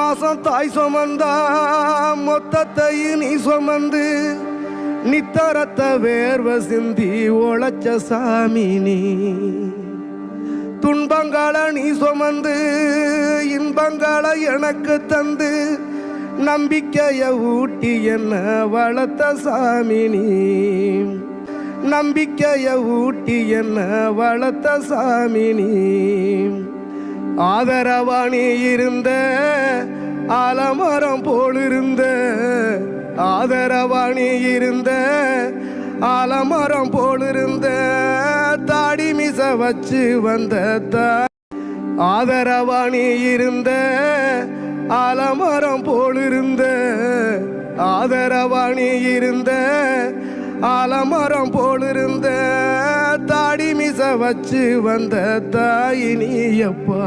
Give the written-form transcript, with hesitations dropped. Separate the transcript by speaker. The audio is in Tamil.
Speaker 1: மாசம் தாய் சுமந்தா மொத்தத்தை நீ சுமந்து நித்தரத்த வேர்வ சிந்தி உழைச்ச சாமி நீ. துன்பங்களை நீ சுமந்து இன்பங்களை எனக்கு தந்து நம்பிக்கைய ஊட்டி என்ன வளர்த்த சாமி நீ. நம்பிக்கைய ஊட்டி என்ன வளர்த்த சாமி நீ. ஆதரவாணி இருந்த ஆலமரம் போலிருந்த ஆதரவாணி இருந்த ஆலமரம் போலிருந்த தாடி மிச வச்சு வந்த ஆதரவாணி இருந்த ஆலமரம் போலிருந்த ஆதரவாணி இருந்த ஆலமரம் போலிருந்த தாடி மிச வச்சு வந்த தாயினியப்பா.